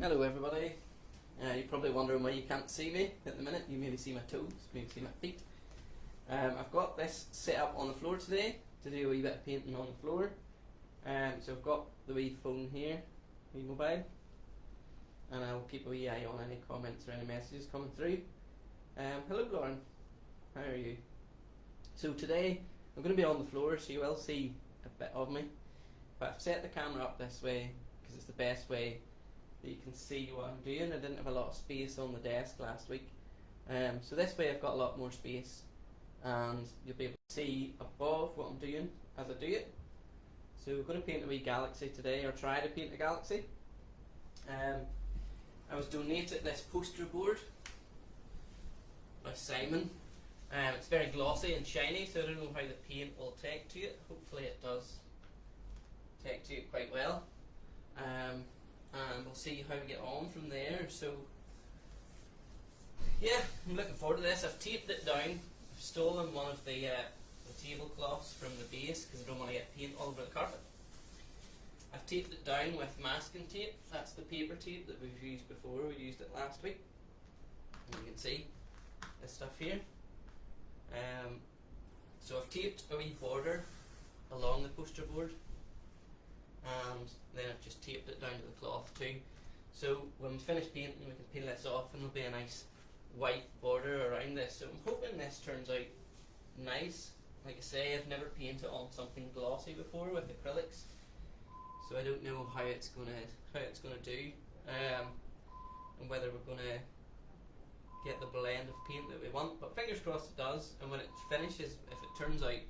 Hello everybody. You're probably wondering why you can't see me at the minute. You maybe see my toes, maybe see my feet. I've got this set up on the floor today to do a wee bit of painting on the floor. So I've got the wee phone here, wee mobile, and I'll keep a wee eye on any comments or any messages coming through. Hello Lauren, how are you? So today I'm going to be on the floor, so you will see a bit of me, but I've set the camera up this way because it's the best way that you can see what I'm doing. I didn't have a lot of space on the desk last week, so this way I've got a lot more space and you'll be able to see above what I'm doing as I do it. So we're going to paint a wee galaxy today, or try to paint a galaxy. I was donated this poster board by Simon. It's very glossy and shiny, so I don't know how the paint will take to it. Hopefully it does take to it quite well. And we'll see how we get on from there. So yeah, I'm looking forward to this. I've taped it down. I've stolen one of the tablecloths from the base because I don't want to get paint all over the carpet. I've taped it down with masking tape. That's the paper tape that we've used before. We used it last week. And you can see this stuff here. So I've taped a wee border along the poster board, and then I've just taped it down to the cloth too. So when we finish painting, we can peel this off and there'll be a nice white border around this. So I'm hoping this turns out nice. Like I say, I've never painted on something glossy before with acrylics, so I don't know how it's gonna do, and whether we're gonna get the blend of paint that we want. But fingers crossed it does. And when it finishes, if it turns out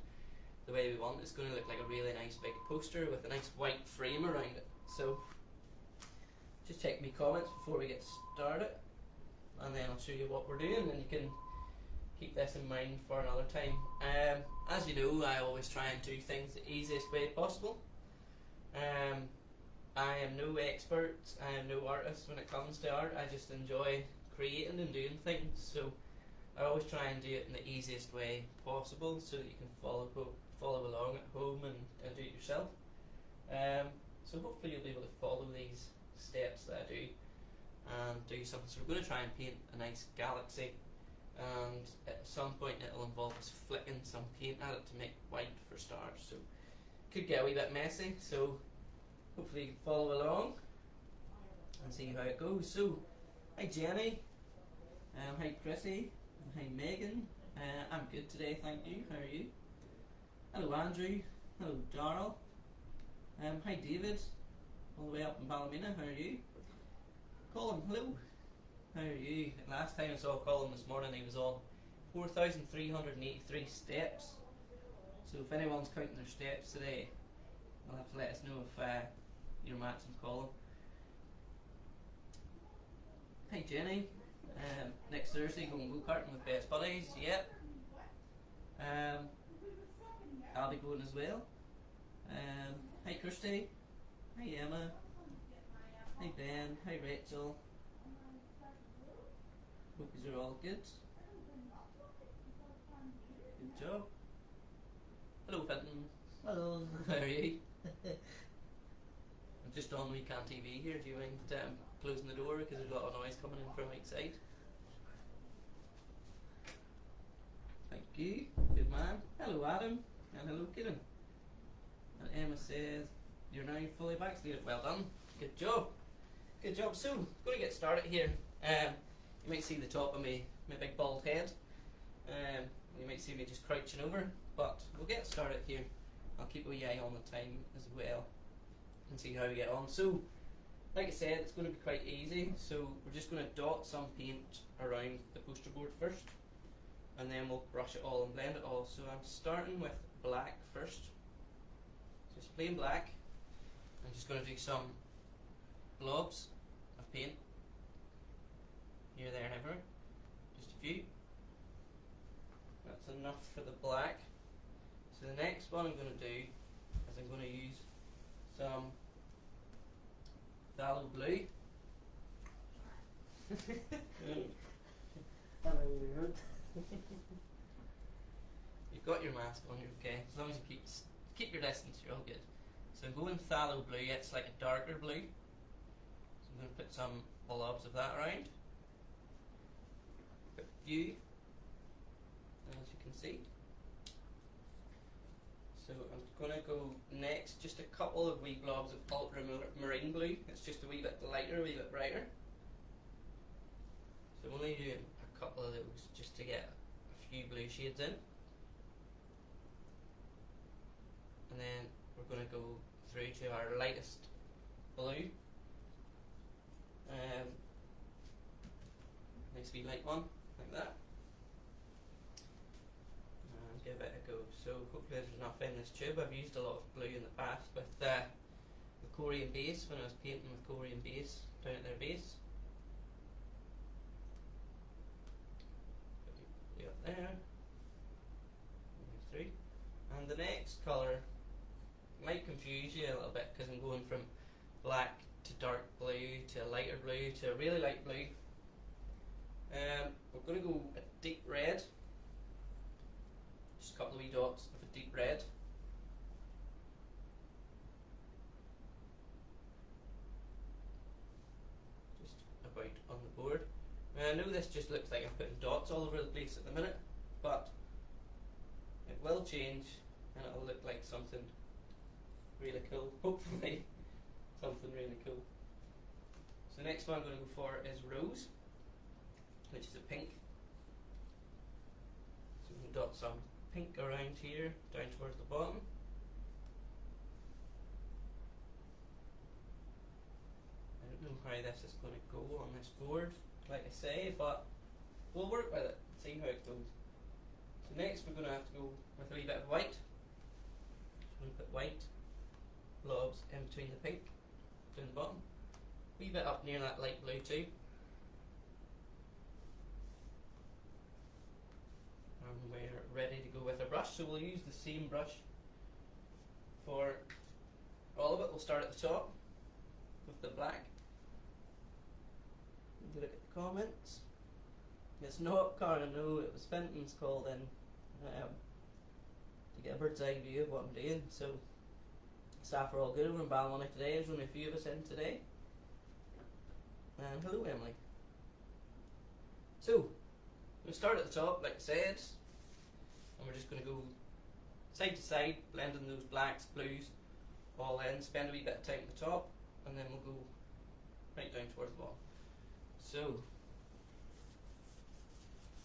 the way we want, it's going to look like a really nice big poster with a nice white frame around it. So just check me comments before we get started, and then I'll show you what we're doing, and you can keep this in mind for another time. As you know, I always try and do things the easiest way possible. I am no expert, I am no artist when it comes to art. I just enjoy creating and doing things, so I always try and do it in the easiest way possible so that you can follow along at home and do it yourself. So hopefully you'll be able to follow these steps that I do and do something. So we're going to try and paint a nice galaxy, and at some point it'll involve us flicking some paint at it to make white for stars, so it could get a wee bit messy, so hopefully you can follow along and see how it goes. So hi Jenny, hi Chrissy, hi Megan. I'm good today, thank you. How are you? Hello Andrew, hello Darrell. Hi David, all the way up in Ballymena. How are you? Colin, hello. How are you? Last time I saw Colin this morning, he was on 4,383 steps. So if anyone's counting their steps today, you'll have to let us know if you're matching Colin. Hi Jenny. Next Thursday going go-karting with Best Buddies. Yep. I'll be going as well. Hi Kirsty. Hi Emma. Hi Ben. Hi Rachel. Hope you're all good. Good job. Hello Fenton. Hello. How are you? I'm just on Weekend TV here. Do you mind closing the door because there's a lot of noise coming in from outside? Thank you. Good man. Hello Adam. And hello Kieran. And Emma says you're now fully vaccinated. Well done. Good job. Good job. So I'm going to get started here. You might see the top of my big bald head. You might see me just crouching over, but we'll get started here. I'll keep a wee eye on the time as well and see how we get on. So like I said, it's going to be quite easy. So we're just going to dot some paint around the poster board first, and then we'll brush it all and blend it all. So I'm starting with black first, just plain black. I'm just going to do some blobs of paint here, there and everywhere, just a few. That's enough for the black. So the next one I'm going to do is I'm going to use some phthalo blue. You've got your mask on, you're okay. As long as you keep your distance, you're all good. So I'm going phthalo blue. It's like a darker blue. So I'm going to put some blobs of that around. Put a few, as you can see. So I'm going to go next, just a couple of wee blobs of ultramarine blue. It's just a wee bit lighter, a wee bit brighter. So I'm only doing a couple of those just to get a few blue shades in. And then we're going to go through to our lightest blue. Nice wee light one, like that. And give it a go. So hopefully there's enough in this tube. I've used a lot of blue in the past with the Korean base, when I was painting with Korean base down at their base. Put it up there. Three. And the next colour might confuse you a little bit because I'm going from black to dark blue to a lighter blue to a really light blue. We're going to go a deep red, just a couple of wee dots of a deep red. Just about on the board. I know this just looks like I'm putting dots all over the place at the minute, but it will change and it'll look like something really cool, hopefully something really cool. So the next one I'm going to go for is rose, which is a pink. So we can dot some pink around here, down towards the bottom. I don't know how this is going to go on this board, like I say, but we'll work with it, see how it goes. So next we're going to have to go with a wee bit of white. So I'm going to put white blobs in between the pink, down the bottom. A wee bit up near that light blue too. And we're ready to go with our brush, so we'll use the same brush for all of it. We'll start at the top with the black. Look at the comments. It's not Karen, no, it was Fenton's called in to get a bird's eye view of what I'm doing. So staff are all good over in Balmona today. There's only a few of us in today. And hello Emily. So we'll start at the top like I said, and we're just going to go side to side, blending those blacks, blues all in, spend a wee bit of time at the top, and then we'll go right down towards the bottom. So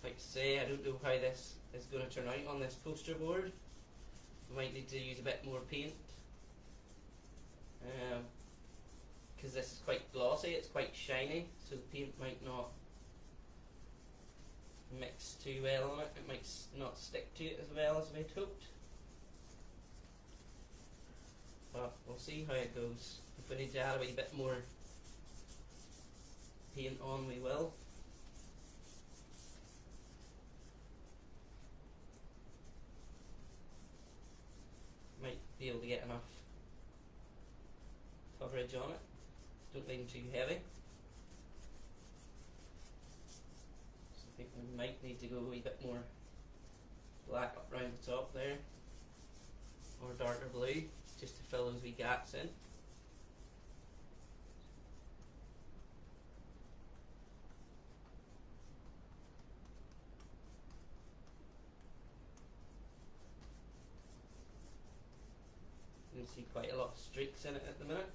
like I say, I don't know how this is going to turn out on this poster board. We might need to use a bit more paint because this is quite glossy, it's quite shiny, so the paint might not mix too well on it. It might not stick to it as well as we'd hoped, but we'll see how it goes. If we need to add a wee bit more paint on, we will. Might be able to get enough coverage on it. Don't leave them too heavy. So I think we might need to go a wee bit more black up around the top there, or darker blue, just to fill those wee gaps in. You can see quite a lot of streaks in it at the minute.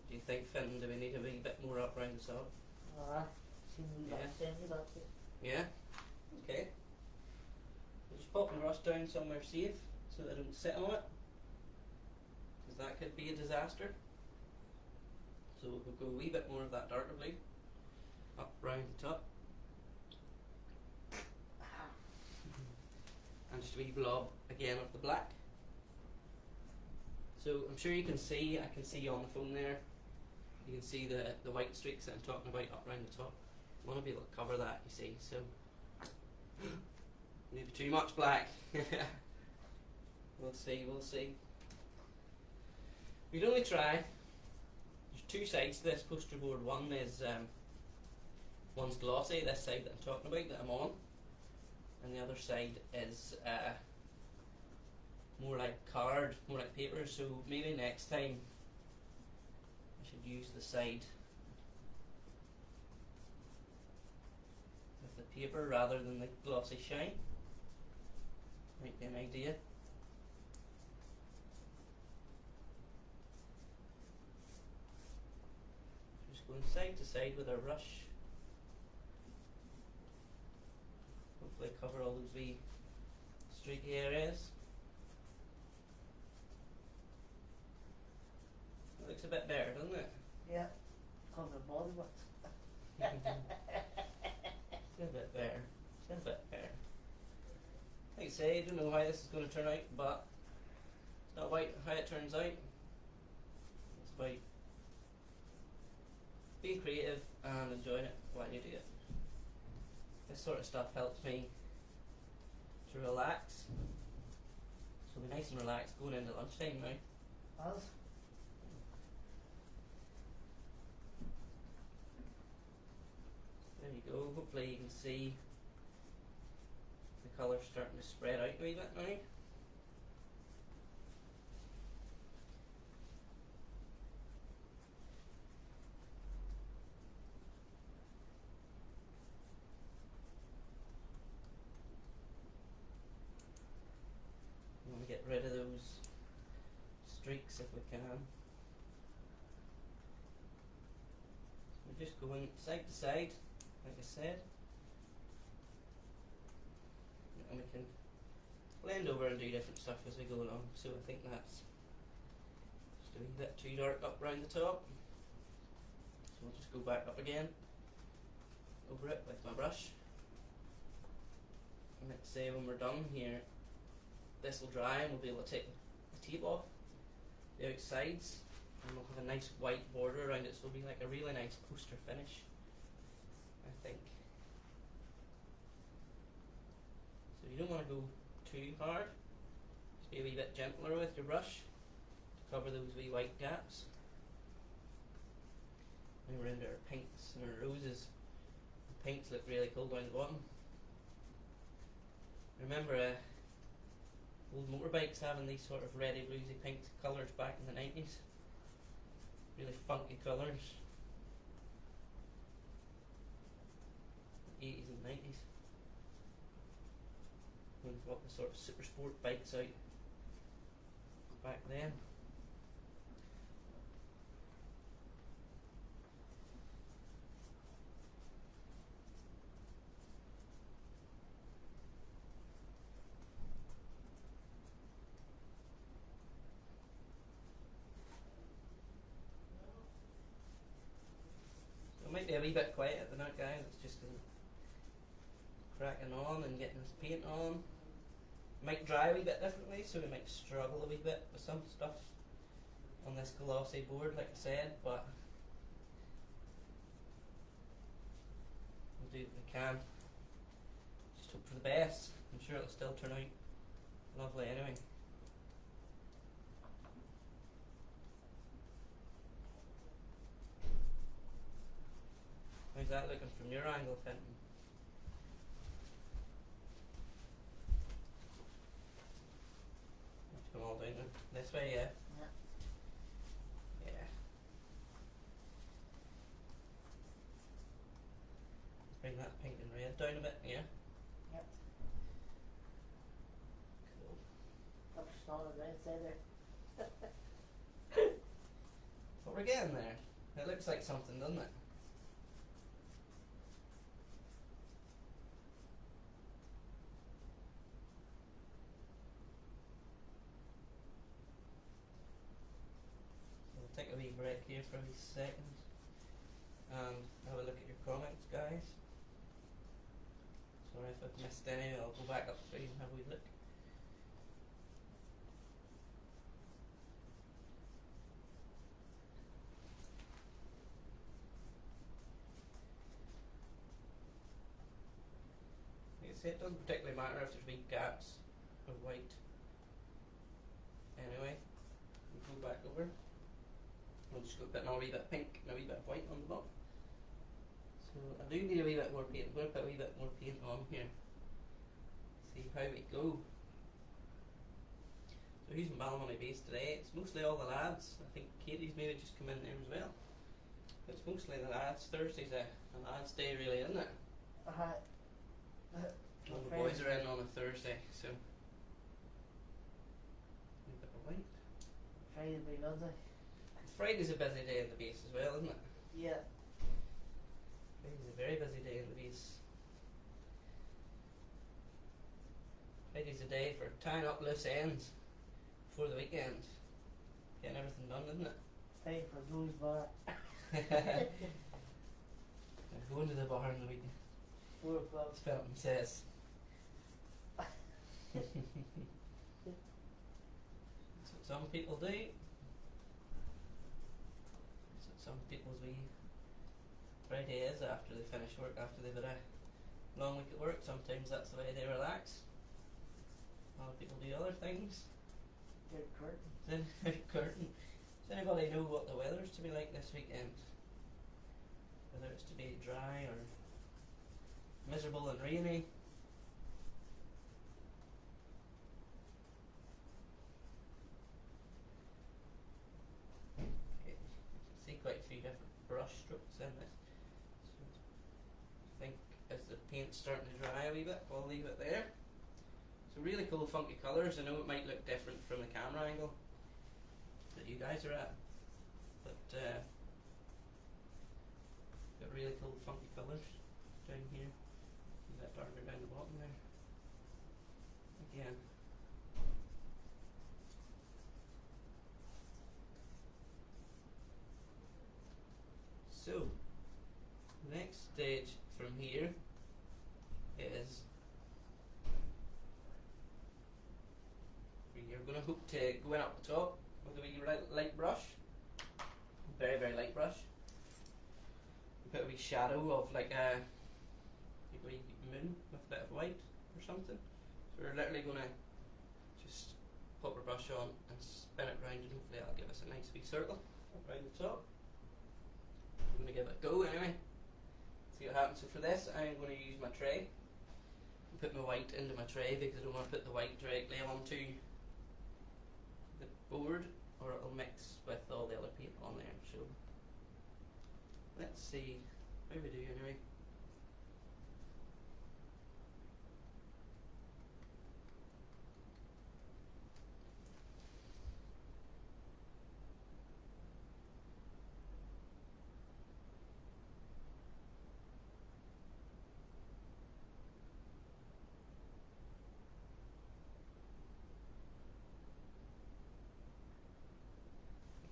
Do you think, Finn, do we need a wee bit more up round the top? Yeah? Okay. We'll just pop the brush down somewhere safe so that I don't sit on it, because that could be a disaster. So we'll go a wee bit more of that darker blue up round the top. And just a wee blob again of the black. So I'm sure you can see, I can see on the phone there, you can see the white streaks that I'm talking about up round the top. I want to be able to cover that, you see, so maybe too much black. We'll see, we'll see. We'd only try. There's two sides to this poster board. One is one's glossy, this side that I'm talking about, that I'm on, and the other side is more like card, more like paper. So maybe next time I should use the side with the paper rather than the glossy shine. Might be an idea. Just going side to side with a brush. Hopefully cover all those wee streaky areas. It looks a bit better, doesn't it? Yeah. Cover the body with. It's a bit better. It's a bit better. Like I say, I don't know how this is going to turn out, but it's not about how it turns out. It's about being creative and enjoying it while you do it. This sort of stuff helps me to relax. So be nice and relaxed going into lunchtime now. Us. There you go. Hopefully you can see the colour starting to spread out a wee bit now. We want to get rid of those streaks if we can. So we're just going side to side, like I said. And we can blend over and do different stuff as we go along. So I think that's just a wee bit too dark up round the top. So we'll just go back up again, over it with my brush. And let's say when we're done here, this will dry and we'll be able to take the tape off the outsides, and we'll have a nice white border around it, so it'll be like a really nice poster finish, I think. So you don't want to go too hard, just be a wee bit gentler with your brush to cover those wee white gaps. When we're into our pinks and our roses, the pinks look really cool down the bottom. Remember old motorbikes having these sort of reddy bluesy pink colours back in the 90s. Really funky colours. 80s and 90s. When we got the sort of super sport bikes out back then. Might be a wee bit quiet at the minute, guys. It's just cracking on and getting this paint on. Might dry a wee bit differently, so we might struggle a wee bit with some stuff on this glossy board, like I said, but we'll do what we can. Just hope for the best. I'm sure it'll still turn out lovely anyway. How's that looking from your angle, Fenton? Let's come all down this way, yeah? Yeah. Yeah. Bring that pink and red down a bit, yeah? Yep. Cool. Up smaller right side there. What we're getting there. It looks like something, doesn't it? Take a wee break here for a wee second and have a look at your comments, guys. Sorry if I've missed any, I'll go back up through and have a wee look. Like I say, it doesn't particularly matter if there's wee gaps of white. Anyway, we'll go back over. We'll just go a bit more, a wee bit pink and a wee bit of white on the bottom. So I do need a wee bit more paint. I'm going to put a wee bit more paint on here. see how we go. So who's in Ballymoney base today? It's mostly all the lads. I think Katie's maybe just come in there as well. But it's mostly the lads. Thursday's a lads' day really, isn't it? All the boys are in on a Thursday, so a bit of light. Friday will be busy. Friday's a busy day in the base as well, isn't it? Yeah. Friday's a very busy day in the base. Friday's a day for tying up loose ends before the weekend. Getting everything done, isn't it? Time for Joe's bar. Going to the bar on the weekend. 4 o'clock. That's what Felton says. That's what some people do. That's what some people's wee Friday is after they finish work, after they've had a long week at work. Sometimes that's the way they relax. A lot of people do other things. Get curtain. Then curtain. Does anybody know what the weather's to be like this weekend? Whether it's to be dry or miserable and rainy. Okay, you can see quite a few different brush strokes in this. So I think as the paint's starting to dry a wee bit, we'll leave it there. So really cool funky colours. I know it might look different from the camera angle that you guys are at, but got really cool funky colours down here, a bit darker down the bottom there. Again, so the next stage from here is you're going to hook to go in up the top with a wee light brush, very very light brush. Put a wee shadow of like a wee moon with a bit of white or something. So we're literally going to just pop our brush on and spin it round, and hopefully that'll give us a nice wee circle around the top. I'm going to give it a go anyway, see what happens. So for this I'm going to use my tray, put my white into my tray because I don't want to put the white directly onto the board or it'll mix with all the other paint on there. So let's see how we do anyway.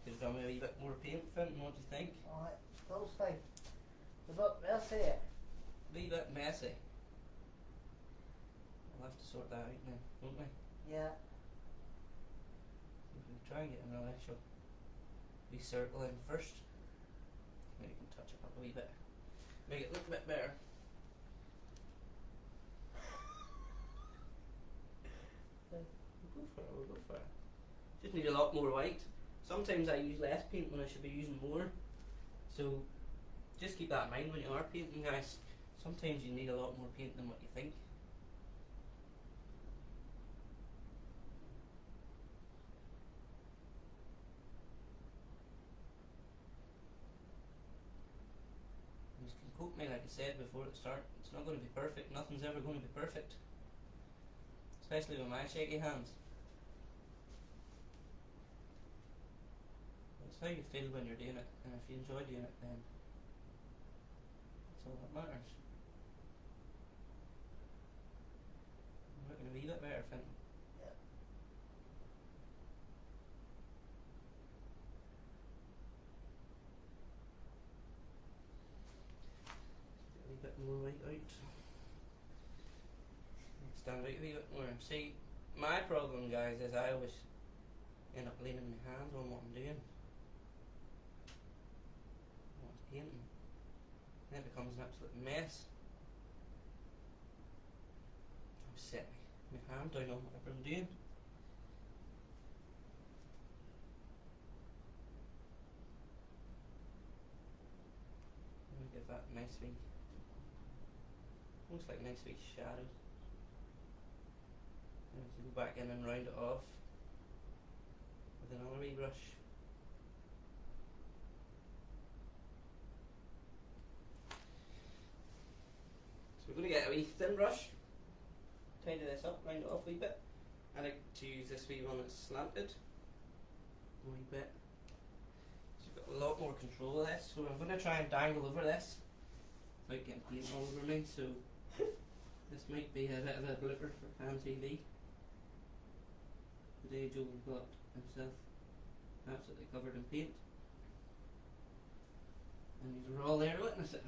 Could have done with a wee bit more paint, Finton, what do you think? Alright, those things. The book, they'll see it. Wee bit messy. We'll have to sort that out now, won't we? Yeah. We can try and get another actual wee circle in first. Maybe we can touch it up a wee bit. Make it look a bit better. We'll go for it. Just need a lot more white. Sometimes I use less paint when I should be using more. So just keep that in mind when you are painting, guys. Sometimes you need a lot more paint than what you think. You can quote me, like I said before at the start, it's not going to be perfect. Nothing's ever going to be perfect. Especially with my shaky hands. It's how you feel when you're doing it, and if you enjoy doing it, then that's all that matters. I'm looking a wee bit better, Finn. Yeah. Get a wee bit more white out. Stand out a wee bit more. See, my problem, guys, is I always end up leaning my hands on what I'm doing. Painting. Then it becomes an absolute mess. I'm setting my hand down on whatever I'm doing. I'm gonna give that a nice wee, looks like a nice wee shadow. And to go back in and round it off with another wee brush. So we're going to get a wee thin brush, tidy this up, round it off a wee bit. I like to use this wee one that's slanted a wee bit. So you've got a lot more control of this. So I'm going to try and dangle over this without getting paint all over me. So this might be a bit of a blooper for fan TV. Today Joe got himself absolutely covered in paint. And you were all there to witness it.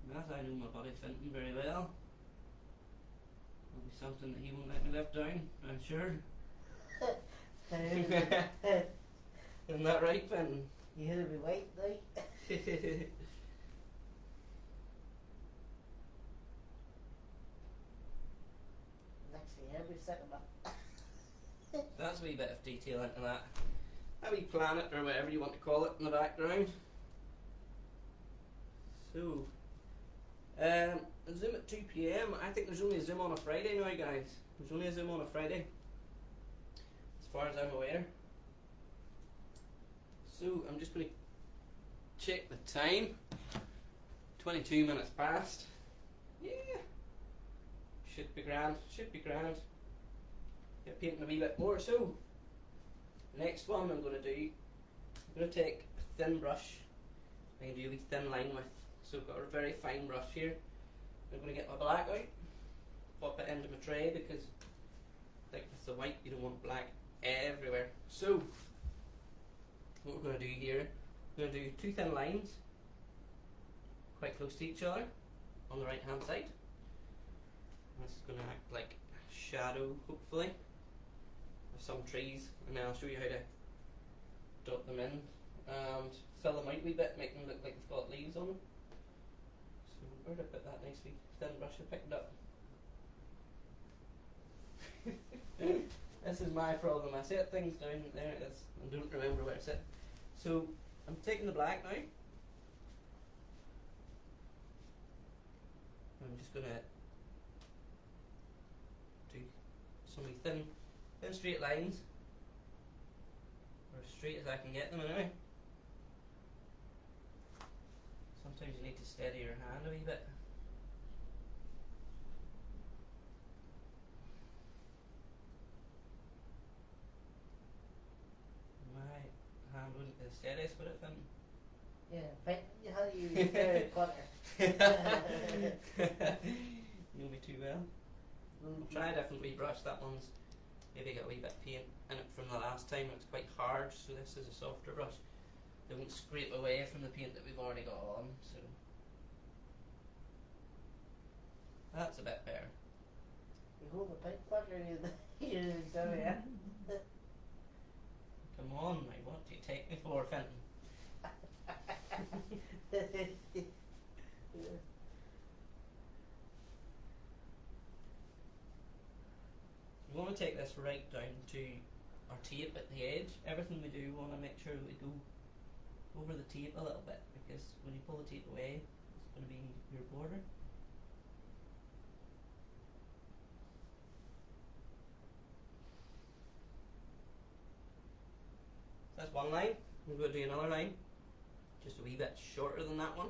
And as I know my buddy Finton very well, it'll be something that he won't let me live down, I'm sure. Isn't that right, Finton? You hear me wait, like? Next thing, every second up. That's a wee bit of detail into that. A wee planet or whatever you want to call it in the background. So, Zoom at 2 PM. I think there's only a Zoom on a Friday now, guys. There's only a Zoom on a Friday, as far as I'm aware. So, I'm just going to check the time. 22 minutes past. Yeah. Should be grand. Should be grand. Get painting a wee bit more. So, next one I'm going to do, I'm going to take a thin brush. I'm going to do a wee thin line with. So I've got a very fine brush here. I'm going to get my black out, pop it into my tray because, like with the white, you don't want black everywhere. So, what we're going to do here, we're going to do two thin lines, quite close to each other, on the right hand side. This is going to act like a shadow, hopefully, of some trees, and then I'll show you how to dot them in and fill them out a wee bit, make them look like they've got leaves on them. So where did I put that nicely thin brush I picked up? This is my problem. I set things down, there it is, and don't remember where it's at. So I'm taking the black now. I'm just gonna do some wee thin straight lines, or as straight as I can get them anyway. Sometimes you need to steady your hand a wee bit. My hand wouldn't be the steadiest, would it, Finn? Yeah, how do you carry a cutter? You know me too well. I'll try a different wee brush. That one's maybe got a wee bit of paint in it from the last time. It's quite hard, so this is a softer brush. They won't scrape away from the paint that we've already got on, so that's a bit better. You hold the pipe cutter, you didn't do it, yeah? Come on, mate, what do you take me for, Fenton? We want to take this right down to our tape at the edge. Everything we do, we want to make sure that we go over the tape a little bit, because when you pull the tape away, it's going to be your border. That's one line. We're going to do another line, just a wee bit shorter than that one.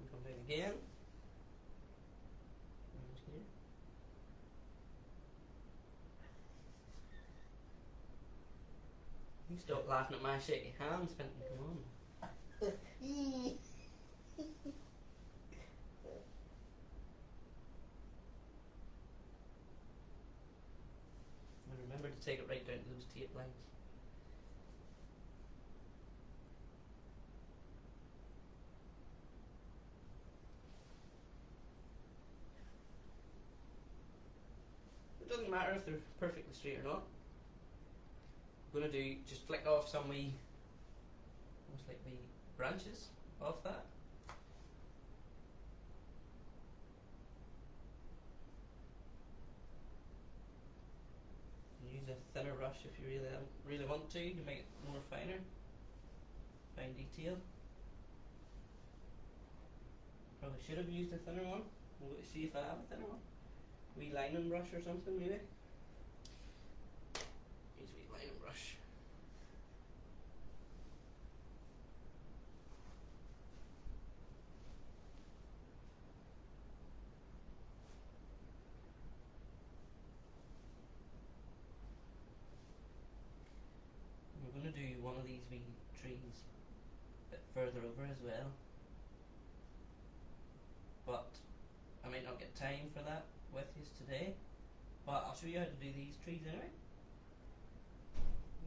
We come down again. And here. You stop laughing at my shaky hands, Fenton, come on. And remember to take it right down to those tape lines. It doesn't matter if they're perfectly straight or not. I'm going to do, just flick off some wee, almost like wee branches off that. Use a thinner brush if you really want to make it more finer, fine detail. Probably should have used a thinner one. We'll see if I have a thinner one. Wee lining brush or something maybe. Use a wee lining brush. We're going to do one of these wee trees a bit further over as well, but I might not get time for that with you today, but I'll show you how to do these trees anyway.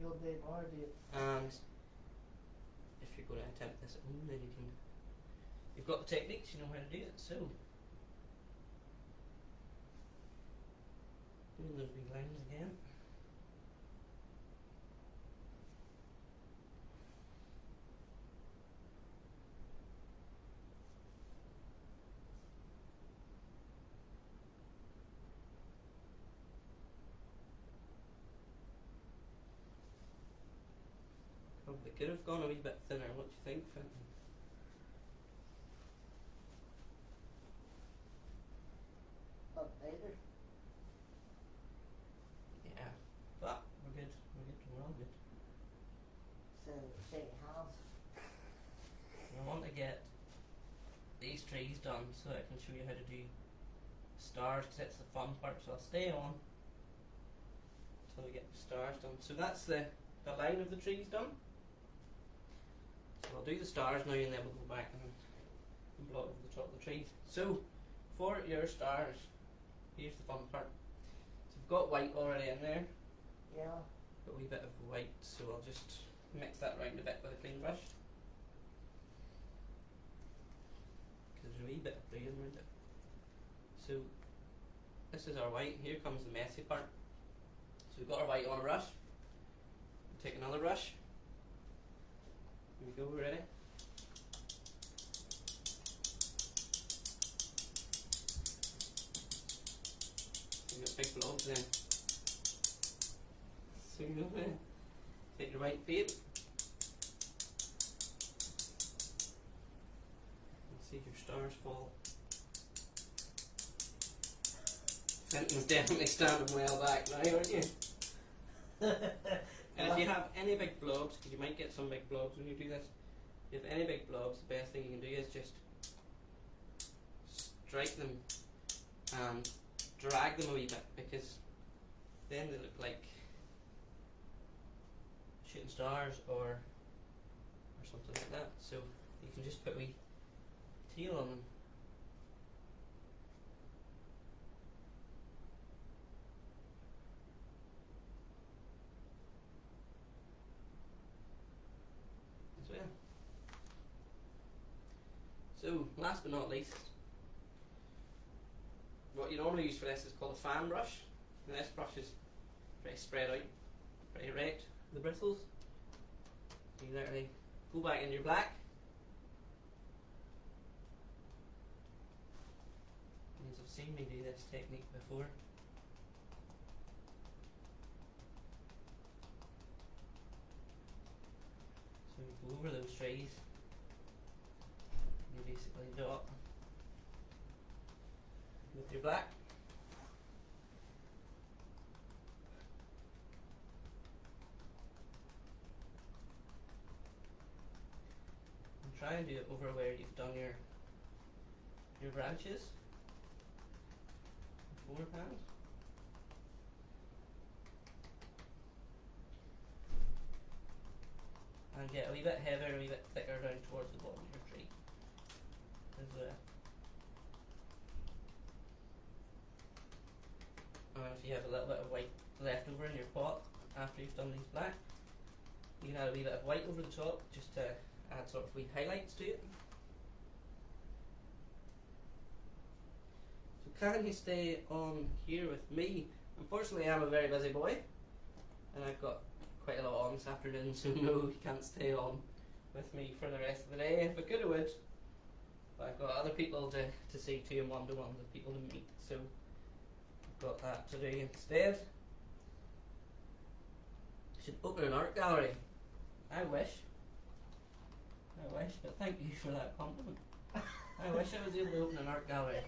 You'll be able to do it. And if you're going to attempt this at home, then you've got the techniques, you know how to do it. So doing those wee lines again. Probably could have gone a wee bit thinner. What do you think, Fenton? Up later. Yeah, but we're good. We're all good. So, shake hands. I want to get these trees done so that I can show you how to do stars, because it's the fun part. So I'll stay on until we get the stars done. So that's the line of the trees done. So I'll do the stars now, and then we'll go back and block over the top of the trees. So for your stars, here's the fun part. So we've got white already in there. Yeah. Got a wee bit of white, so I'll just mix that round a bit with a clean brush. Because there's a wee bit of blue around it. So this is our white. Here comes the messy part. So we've got our white on a brush. Take another brush. Here we go, we're ready. We've got big blobs then. So you go there. Take your white paint. And see if your stars fall. Fenton's definitely standing well back now, aren't you? And if you have any big blobs, because you might get some big blobs when you do this, if you have any big blobs, the best thing you can do is just strike them and drag them a wee bit, because then they look like shooting stars or something like that. So you can just put a wee tail on them. So, last but not least, what you normally use for this is called a fan brush. And this brush is very spread out, very erect, the bristles. So you literally go back in your black. And you've seen me do this technique before. So you go over those trees. You basically dot with your black. And try and do it over where you've done your branches beforehand. And get a wee bit heavier, a wee bit thicker down towards the bottom of your tree. If you have a little bit of white left over in your pot after you've done these black, you can add a wee bit of white over the top just to add sort of wee highlights to it. So can you stay on here with me? Unfortunately, I'm a very busy boy and I've got quite a lot on this afternoon, so no, you can't stay on with me for the rest of the day. If I could, I would. But I've got other people to see to and one-to-ones with people to meet, so I've got that to do instead. I should open an art gallery. I wish, but thank you for that compliment. I wish I was able to open an art gallery.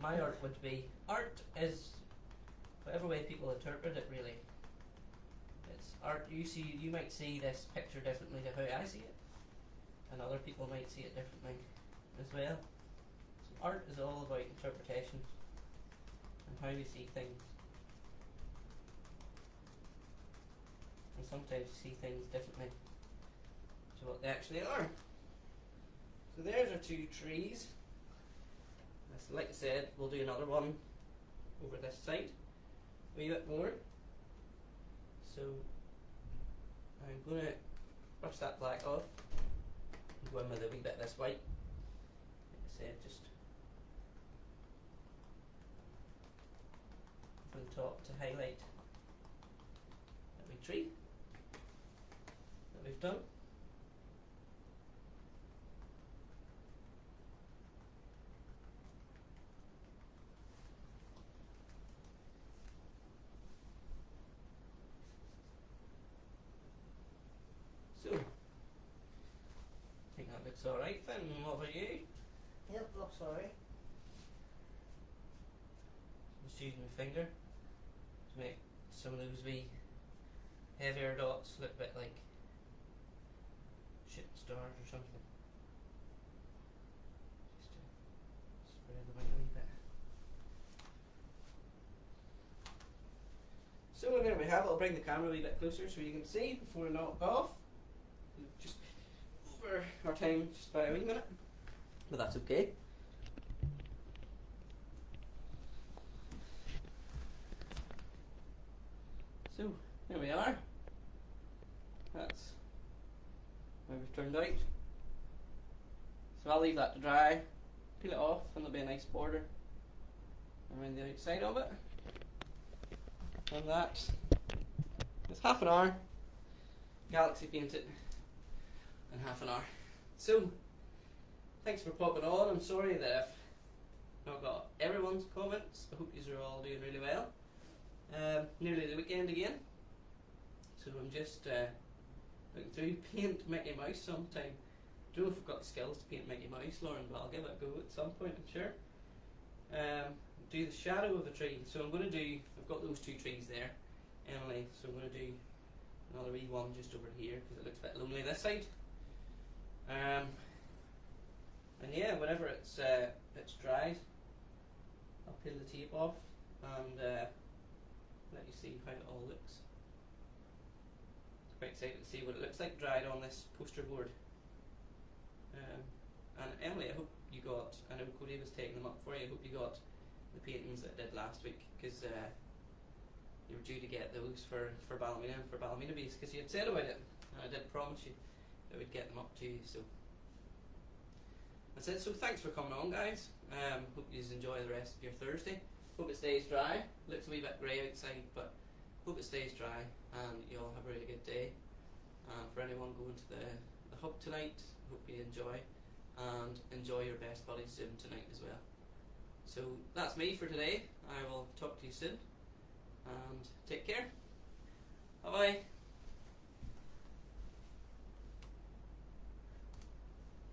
My art would be, art is whatever way people interpret it really. It's art, you might see this picture differently to how I see it, and other people might see it differently as well. So art is all about interpretation and how you see things. And sometimes you see things differently to what they actually are. So there's our two trees. Like I said, we'll do another one over this side, a wee bit more. So I'm going to brush that black off and go in with a wee bit of this white. Like I said, just from the top to highlight that wee tree that we've done. So, I think that looks alright, Finn. What about you? Yep, looks alright. Just using my finger to make some of those wee heavier dots look a bit like shooting stars or something. Just to spread them out a wee bit. So there we have it. I'll bring the camera a wee bit closer so you can see before I knock off. Just over our time just by a wee minute, but that's okay. So there we are. That's how we've turned out. So I'll leave that to dry, peel it off, and there'll be a nice border around the outside of it. And that is half an hour. Galaxy painted in half an hour. So thanks for popping on. I'm sorry that I've not got everyone's comments. I hope you are all doing really well. Nearly the weekend again, so I'm just looking through paint Mickey Mouse sometime. Don't know if I've got the skills to paint Mickey Mouse, Lauren, but I'll give it a go at some point, I'm sure. Do the shadow of a tree. So I'm going to do, I've got those two trees there, Emily, so I'm going to do another wee one just over here because it looks a bit lonely this side. And yeah, whenever it's dried, I'll peel the tape off and let you see how it all looks. It's quite exciting to see what it looks like dried on this poster board. And Emily, I hope you got, I know Cody was taking them up for you, I hope you got the paintings that I did last week, because you were due to get those for Ballymena and for Ballymena Bees, because you had said about it, and I did promise you that we'd get them up to you. So that's it. So thanks for coming on, guys. Hope you enjoy the rest of your Thursday. Hope it stays dry. Looks a wee bit grey outside, but hope it stays dry and you all have a really good day. For anyone going to the hub tonight, hope you enjoy, and enjoy your Best Buddies Zoom tonight as well. So that's me for today. I will talk to you soon, and take care.